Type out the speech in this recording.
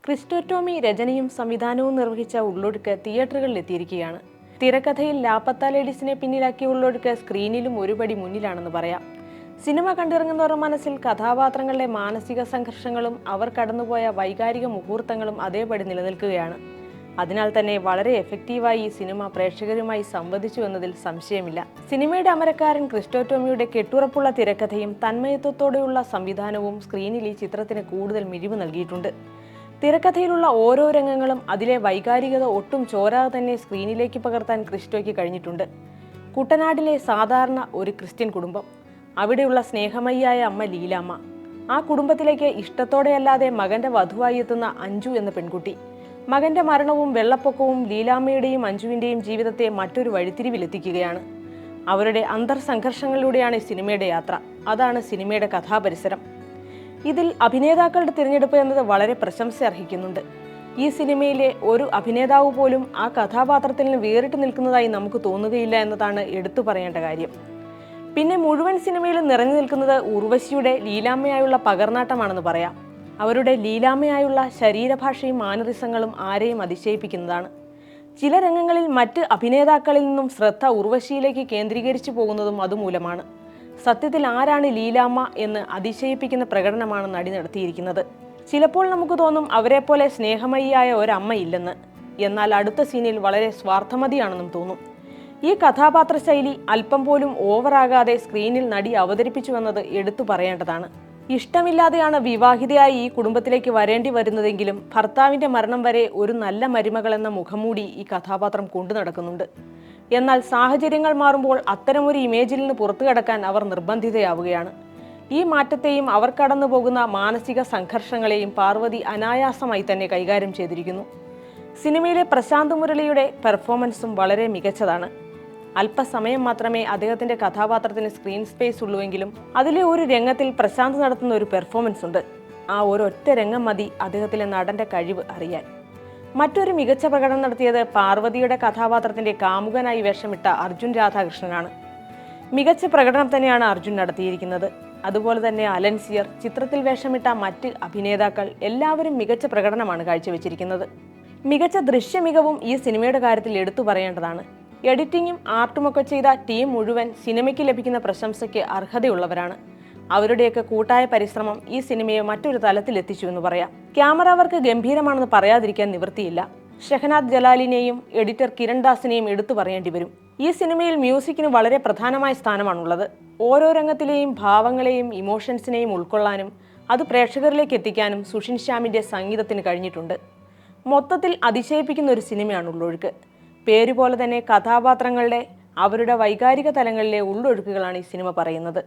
ക്രിസ്റ്റോറ്റോമി രചനയും സംവിധാനവും നിർവഹിച്ച ഉള്ളൊഴുക്ക് തിയേറ്ററുകളിലെത്തിയിരിക്കുകയാണ്. തിരക്കഥയിൽ ലാപ്പത്ത ലേഡീസിനെ പിന്നിലാക്കിയ ഉള്ളൊഴുക്ക് സ്ക്രീനിലും ഒരുപടി മുന്നിലാണെന്ന് പറയാം. സിനിമ കണ്ടിറങ്ങുന്നവരുടെ മനസ്സിൽ കഥാപാത്രങ്ങളുടെ മാനസിക സംഘർഷങ്ങളും അവർ കടന്നുപോയ വൈകാരിക മുഹൂർത്തങ്ങളും അതേപടി നിലനിൽക്കുകയാണ്. അതിനാൽ തന്നെ വളരെ എഫക്റ്റീവായി ഈ സിനിമ പ്രേക്ഷകരുമായി സംവദിച്ചു എന്നതിൽ സംശയമില്ല. സിനിമയുടെ അമരക്കാരൻ ക്രിസ്റ്റോറ്റോമിയുടെ കെട്ടുറപ്പുള്ള തിരക്കഥയും തന്മയത്വത്തോടെയുള്ള സംവിധാനവും സ്ക്രീനിൽ ഈ ചിത്രത്തിന് കൂടുതൽ മിഴിവ് നൽകിയിട്ടുണ്ട്. തിരക്കഥയിലുള്ള ഓരോ രംഗങ്ങളും അതിലെ വൈകാരികത ഒട്ടും ചോരാതെ തന്നെ സ്ക്രീനിലേക്ക് പകർത്താൻ ക്രിസ്റ്റോയ്ക്ക് കഴിഞ്ഞിട്ടുണ്ട്. കുട്ടനാട്ടിലെ സാധാരണ ഒരു ക്രിസ്ത്യൻ കുടുംബം, അവിടെയുള്ള സ്നേഹമയിയായ അമ്മ ലീലാമ്മ, ആ കുടുംബത്തിലേക്ക് ഇഷ്ടത്തോടെയല്ലാതെ മകന്റെ വധുവായി എത്തുന്ന അഞ്ജു എന്ന പെൺകുട്ടി, മകന്റെ മരണവും വെള്ളപ്പൊക്കവും ലീലാമ്മയുടെയും അഞ്ജുവിൻ്റെയും ജീവിതത്തെ മറ്റൊരു വഴിത്തിരിവിലെത്തിക്കുകയാണ്. അവരുടെ അന്തർസംഘർഷങ്ങളിലൂടെയാണ് സിനിമയുടെ യാത്ര. അതാണ് സിനിമയുടെ കഥാപരിസരം. ഇതിൽ അഭിനേതാക്കളുടെ തിരഞ്ഞെടുപ്പ് എന്നത് വളരെ പ്രശംസ അർഹിക്കുന്നുണ്ട്. ഈ സിനിമയിലെ ഒരു അഭിനേതാവ് പോലും ആ കഥാപാത്രത്തിൽ നിന്ന് വേറിട്ട് നിൽക്കുന്നതായി നമുക്ക് തോന്നുകയില്ല എന്നതാണ് എടുത്തു പറയേണ്ട കാര്യം. പിന്നെ മുഴുവൻ സിനിമയിലും നിറഞ്ഞു നിൽക്കുന്നത് ഉർവശിയുടെ ലീലാമ്മയായുള്ള പകർനാട്ടമാണെന്ന് പറയാം. അവരുടെ ലീലാമ്മയായുള്ള ശരീരഭാഷയും മാനറിസങ്ങളും ആരെയും അതിശയിപ്പിക്കുന്നതാണ്. ചില രംഗങ്ങളിൽ മറ്റ് അഭിനേതാക്കളിൽ നിന്നും ശ്രദ്ധ ഉർവശിയിലേക്ക് കേന്ദ്രീകരിച്ചു പോകുന്നതും അതുമൂലമാണ്. സത്യത്തിൽ ആരാണ് ലീലാമ്മ എന്ന് അതിശയിപ്പിക്കുന്ന പ്രകടനമാണ് നടി നടത്തിയിരിക്കുന്നത്. ചിലപ്പോൾ നമുക്ക് തോന്നും അവരെപ്പോലെ സ്നേഹമയിയായ ഒരമ്മ ഇല്ലെന്ന്. എന്നാൽ അടുത്ത സീനിൽ വളരെ സ്വാർത്ഥമതിയാണെന്നും തോന്നും. ഈ കഥാപാത്ര ശൈലി അല്പം പോലും ഓവറാകാതെ സ്ക്രീനിൽ നടി അവതരിപ്പിച്ചുവെന്നത് എടുത്തു പറയേണ്ടതാണ്. ഇഷ്ടമില്ലാതെയാണ് വിവാഹിതയായി ഈ കുടുംബത്തിലേക്ക് വരേണ്ടി വരുന്നതെങ്കിലും ഭർത്താവിൻ്റെ മരണം വരെ ഒരു നല്ല മരുമകൾ എന്ന മുഖംമൂടി ഈ കഥാപാത്രം കൊണ്ടു നടക്കുന്നുണ്ട്. എന്നാൽ സാഹചര്യങ്ങൾ മാറുമ്പോൾ അത്തരമൊരു ഇമേജിൽ നിന്ന് പുറത്തു കടക്കാൻ അവർ നിർബന്ധിതയാവുകയാണ്. ഈ മാറ്റത്തെയും അവർ കടന്നു പോകുന്ന മാനസിക സംഘർഷങ്ങളെയും പാർവതി അനായാസമായി തന്നെ കൈകാര്യം ചെയ്തിരിക്കുന്നു. സിനിമയിലെ പ്രശാന്ത് മുരളിയുടെ പെർഫോമൻസും വളരെ മികച്ചതാണ്. അല്പസമയം മാത്രമേ അദ്ദേഹത്തിൻ്റെ കഥാപാത്രത്തിന് സ്ക്രീൻ സ്പേസ് ഉള്ളുവെങ്കിലും അതിലെ ഒരു രംഗത്തിൽ പ്രശാന്ത് നടത്തുന്ന ഒരു പെർഫോമൻസ് ഉണ്ട്. ആ ഒരൊറ്റ രംഗം മതി അദ്ദേഹത്തിലെ നടൻ്റെ കഴിവ് അറിയാൻ. മറ്റൊരു മികച്ച പ്രകടനം നടത്തിയത് പാർവതിയുടെ കഥാപാത്രത്തിൻ്റെ കാമുകനായി വേഷമിട്ട അർജുൻ രാധാകൃഷ്ണനാണ്. മികച്ച പ്രകടനം തന്നെയാണ് അർജുൻ നടത്തിയിരിക്കുന്നത്. അതുപോലെ തന്നെ അലൻസിയർ, ചിത്രത്തിൽ വേഷമിട്ട മറ്റ് അഭിനേതാക്കൾ എല്ലാവരും മികച്ച പ്രകടനമാണ് കാഴ്ചവെച്ചിരിക്കുന്നത്. മികച്ച ദൃശ്യമികവും ഈ സിനിമയുടെ കാര്യത്തിൽ എടുത്തു പറയേണ്ടതാണ്. എഡിറ്റിങ്ങും ആർട്ടുമൊക്കെ ചെയ്ത ടീം മുഴുവൻ സിനിമയ്ക്ക് ലഭിക്കുന്ന പ്രശംസയ്ക്ക് അർഹതയുള്ളവരാണ്. അവരുടെയൊക്കെ കൂട്ടായ പരിശ്രമം ഈ സിനിമയെ മറ്റൊരു തലത്തിലെത്തിച്ചു എന്ന് പറയാം. ക്യാമറ വർക്ക് ഗംഭീരമാണെന്ന് പറയാതിരിക്കാൻ നിവൃത്തിയില്ല. ഷെഹനാദ് ജലാലിനെയും എഡിറ്റർ കിരൺ ദാസിനെയും എടുത്തു പറയേണ്ടി വരും. ഈ സിനിമയിൽ മ്യൂസിക്കിന് വളരെ പ്രധാനമായ സ്ഥാനമാണുള്ളത്. ഓരോ രംഗത്തിലെയും ഭാവങ്ങളെയും ഇമോഷൻസിനെയും ഉൾക്കൊള്ളാനും അത് പ്രേക്ഷകരിലേക്ക് എത്തിക്കാനും സുഷിൻ ശ്യാമിൻ്റെ സംഗീതത്തിന് കഴിഞ്ഞിട്ടുണ്ട്. മൊത്തത്തിൽ അതിശയിപ്പിക്കുന്ന ഒരു സിനിമയാണ് ഉള്ളൊഴുക്ക്. പേരുപോലെ തന്നെ കഥാപാത്രങ്ങളുടെ അവരുടെ വൈകാരിക തലങ്ങളിലെ ഉള്ളൊഴുക്കുകളാണ് ഈ സിനിമ പറയുന്നത്.